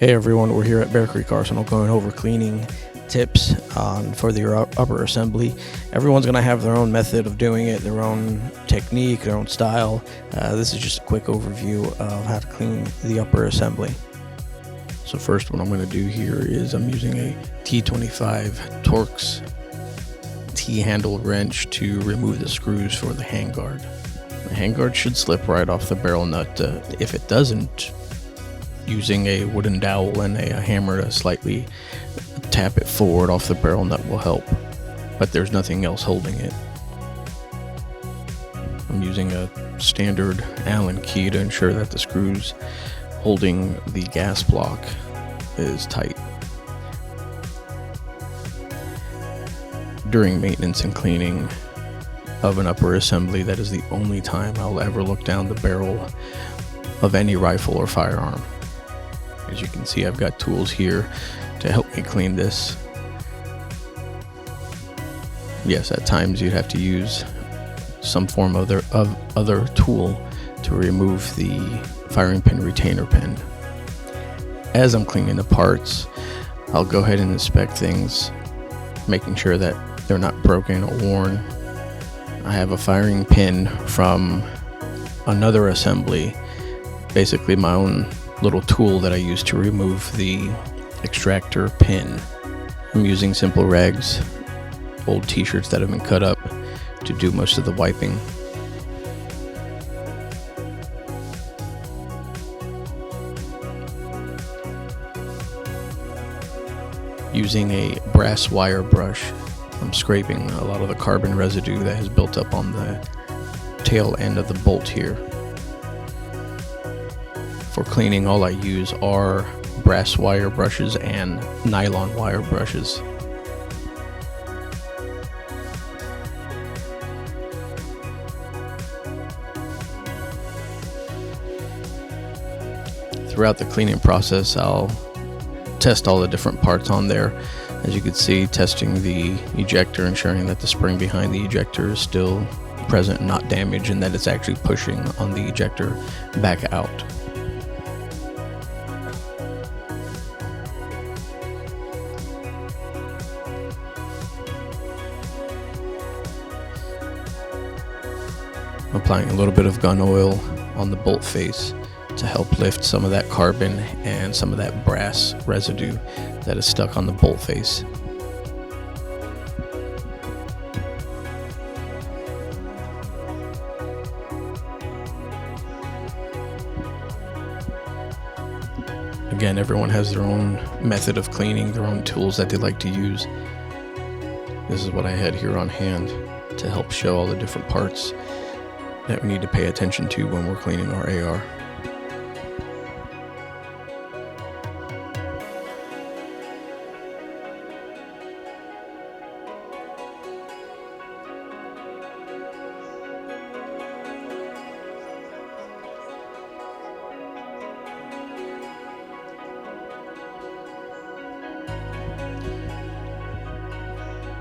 Hey everyone, we're here at Bear Creek Arsenal going over cleaning tips for your upper assembly. Everyone's going to have their own method of doing it, their own technique, their own style. This is just a quick overview of how to clean the upper assembly. So first, what I'm going to do here is I'm using a T25 Torx T-handle wrench to remove the screws for the handguard. The handguard should slip right off the barrel nut. If it doesn't, using a wooden dowel and a hammer to slightly tap it forward off the barrel nut will help, but there's nothing else holding it. I'm using a standard Allen key to ensure that the screws holding the gas block is tight. During maintenance and cleaning of an upper assembly, that is the only time I'll ever look down the barrel of any rifle or firearm. As you can see, I've got tools here to help me clean this. Yes, at times you'd have to use some form of other tool to remove the firing pin retainer pin. As I'm cleaning the parts, I'll go ahead and inspect things, making sure that they're not broken or worn. I have a firing pin from another assembly, basically my own little tool that I use to remove the extractor pin. I'm using simple rags, old t-shirts that have been cut up, to do most of the wiping. Using a brass wire brush, I'm scraping a lot of the carbon residue that has built up on the tail end of the bolt here. For cleaning, all I use are brass wire brushes and nylon wire brushes. Throughout the cleaning process, I'll test all the different parts on there. As you can see, testing the ejector, ensuring that the spring behind the ejector is still present and not damaged, and that it's actually pushing on the ejector back out. Applying a little bit of gun oil on the bolt face to help lift some of that carbon and some of that brass residue that is stuck on the bolt face. Again, everyone has their own method of cleaning, their own tools that they like to use. This is what I had here on hand to help show all the different parts that we need to pay attention to when we're cleaning our AR.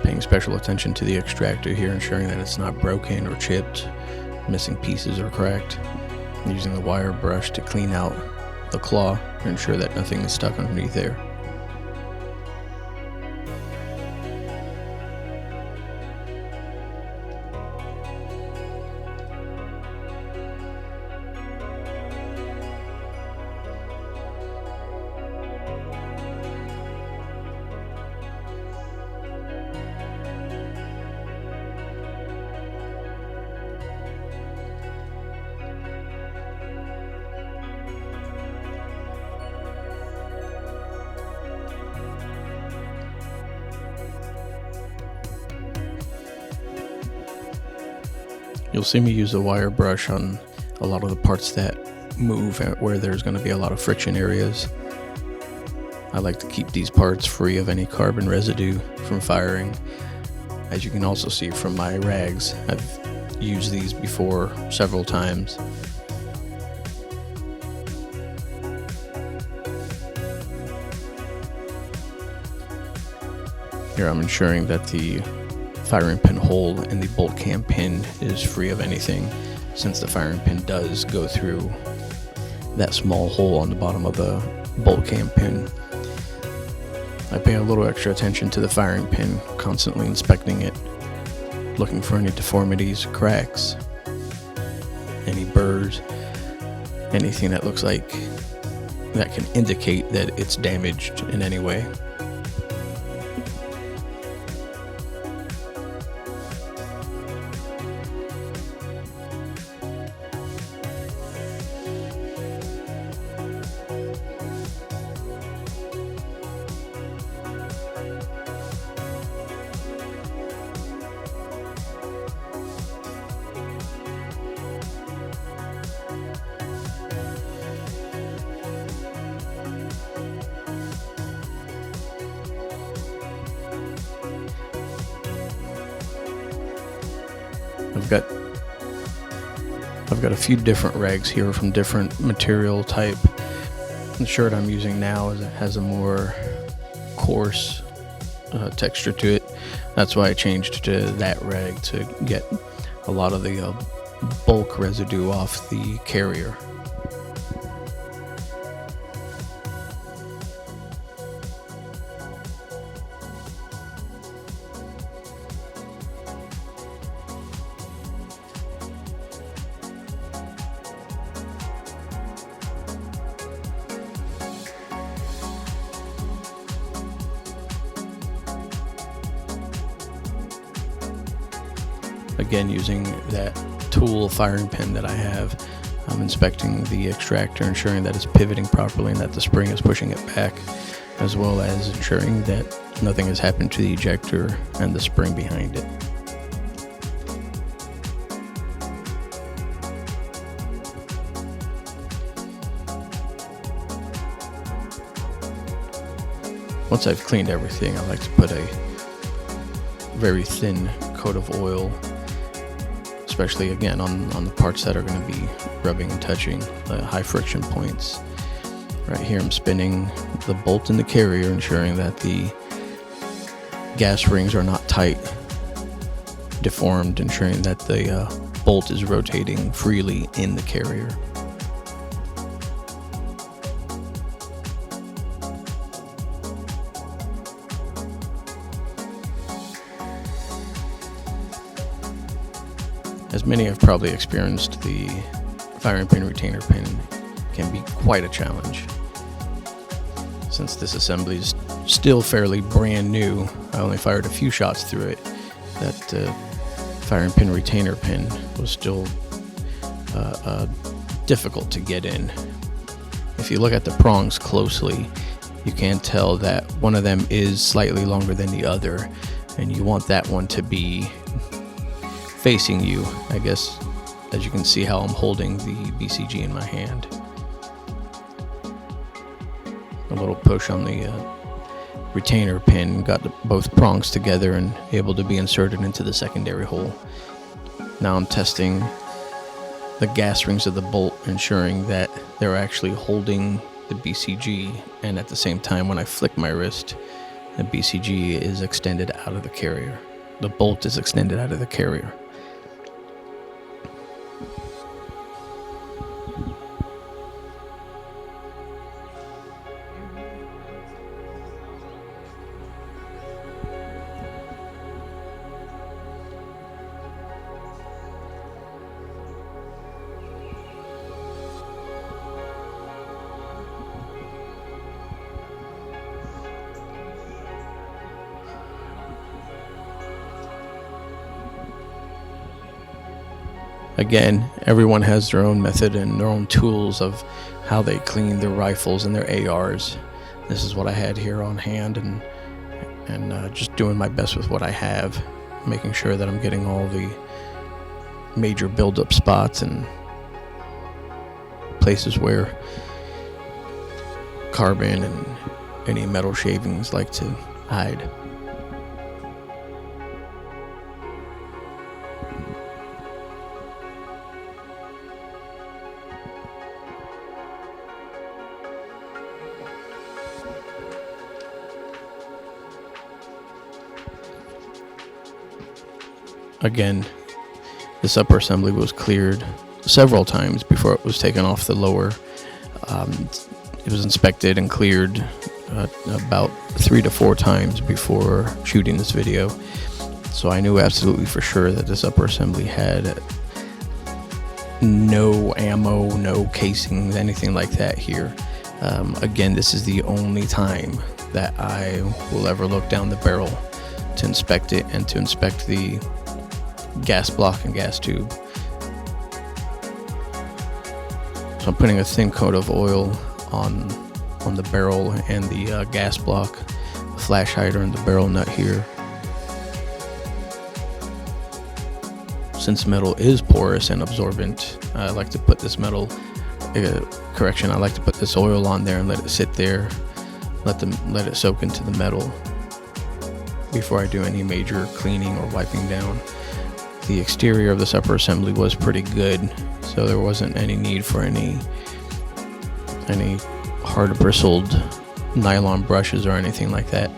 Paying special attention to the extractor here, ensuring that it's not broken or chipped, missing pieces or cracked. Using the wire brush to clean out the claw to ensure that nothing is stuck underneath there. You'll see me use a wire brush on a lot of the parts that move where there's going to be a lot of friction areas. I like to keep these parts free of any carbon residue from firing. As you can also see from my rags, I've used these before several times. Here I'm ensuring that the firing pin hole in the bolt cam pin is free of anything, since the firing pin does go through that small hole on the bottom of the bolt cam pin. I pay a little extra attention to the firing pin, constantly inspecting it, looking for any deformities, cracks, any burrs, anything that looks like that can indicate that it's damaged in any way. I've got a few different rags here from different material type. The shirt I'm using now has a more coarse texture to it. That's why I changed to that rag, to get a lot of the bulk residue off the carrier. Again, using that tool firing pin that I have, I'm inspecting the extractor, ensuring that it's pivoting properly and that the spring is pushing it back, as well as ensuring that nothing has happened to the ejector and the spring behind it. Once I've cleaned everything, I like to put a very thin coat of oil, especially again on the parts that are going to be rubbing and touching, the high friction points. Right here I'm spinning the bolt in the carrier, ensuring that the gas rings are not tight, deformed, ensuring that the bolt is rotating freely in the carrier. As many have probably experienced, the firing pin retainer pin can be quite a challenge. Since this assembly is still fairly brand new, I only fired a few shots through it. That firing pin retainer pin was still difficult to get in. If you look at the prongs closely, you can tell that one of them is slightly longer than the other, and you want that one to be facing you, I guess, as you can see how I'm holding the BCG in my hand. A little push on the retainer pin got both prongs together and able to be inserted into the secondary hole. Now I'm testing the gas rings of the bolt, ensuring that they're actually holding the BCG, and at the same time when I flick my wrist, the BCG is extended out of the carrier. The bolt is extended out of the carrier. Again, everyone has their own method and their own tools of how they clean their rifles and their ARs. This is what I had here on hand, and just doing my best with what I have, making sure that I'm getting all the major buildup spots and places where carbon and any metal shavings like to hide. Again, this upper assembly was cleared several times before it was taken off the lower. it was inspected and cleared about 3 to 4 times before shooting this video. So I knew absolutely for sure that this upper assembly had no ammo, no casings, anything like that here. Again, this is the only time that I will ever look down the barrel to inspect it and to inspect the gas block and gas tube. So I'm putting a thin coat of oil on the barrel and the gas block, the flash hider, and the barrel nut here. Since metal is porous and absorbent, I like to put this I like to put this oil on there and let it sit there, let it soak into the metal before I do any major cleaning or wiping down. The exterior of this upper assembly was pretty good, so there wasn't any need for any hard bristled nylon brushes or anything like that.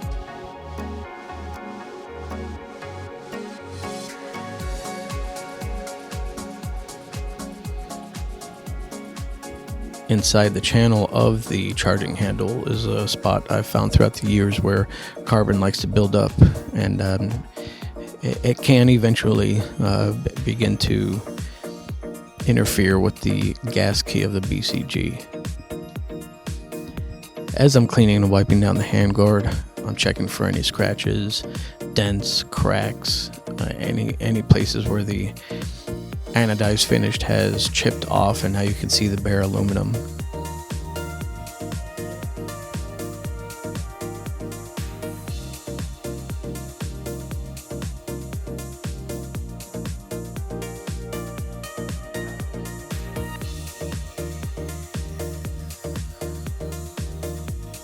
Inside the channel of the charging handle is a spot I've found throughout the years where carbon likes to build up, and it can eventually begin to interfere with the gas key of the BCG. As I'm cleaning and wiping down the handguard, I'm checking for any scratches, dents, cracks, any places where the anodized finish has chipped off and now you can see the bare aluminum.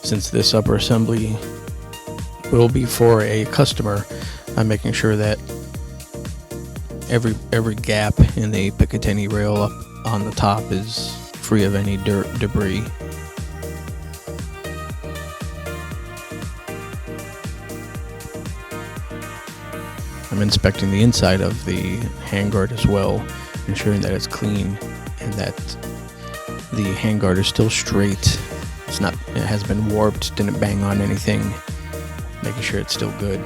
Since this upper assembly will be for a customer, I'm making sure that every gap in the Picatinny rail up on the top is free of any dirt, debris. I'm inspecting the inside of the handguard as well, ensuring that it's clean and that the handguard is still straight. It has been warped, didn't bang on anything, making sure it's still good.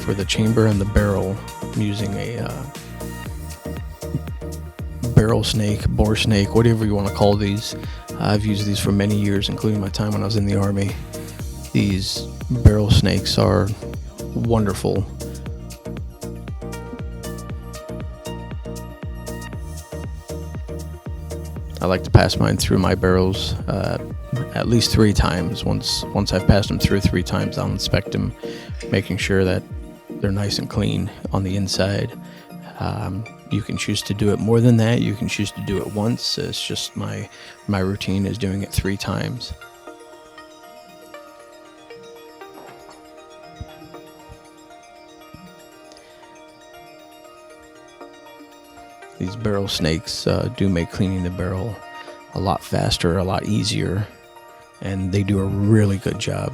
For the chamber and the barrel, I'm using a barrel snake, bore snake, whatever you want to call these. I've used these for many years, including my time when I was in the Army. These barrel snakes are wonderful. I like to pass mine through my barrels at least 3 times. Once I've passed them through 3 times, I'll inspect them, making sure that they're nice and clean on the inside. You can choose to do it more than that. You can choose to do it once. It's just my routine is doing it 3 times. These barrel snakes do make cleaning the barrel a lot faster, a lot easier, and they do a really good job.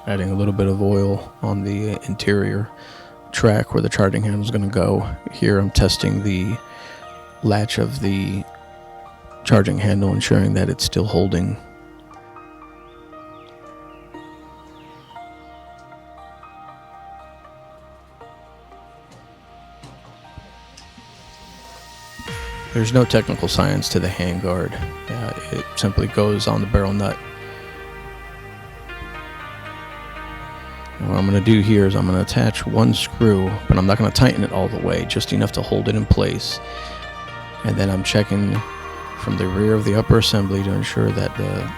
Adding a little bit of oil on the interior track where the charging handle is going to go. Here I'm testing the latch of the charging handle, ensuring that it's still holding. There's no technical science to the handguard. It simply goes on the barrel nut. What I'm going to do here is I'm going to attach one screw, but I'm not going to tighten it all the way, just enough to hold it in place. And then I'm checking from the rear of the upper assembly to ensure that the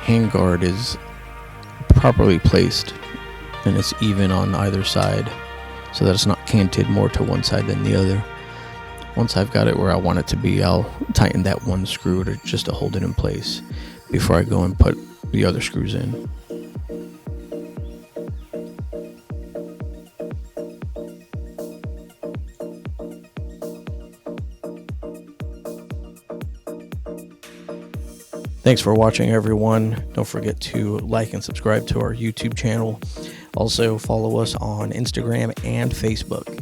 handguard is properly placed and it's even on either side, so that it's not canted more to one side than the other. Once I've got it where I want it to be, I'll tighten that one screw just to hold it in place before I go and put the other screws in. Thanks for watching, everyone. Don't forget to like and subscribe to our YouTube channel. Also, follow us on Instagram and Facebook.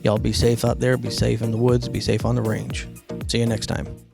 Y'all be safe out there. Be safe in the woods. Be safe on the range. See you next time.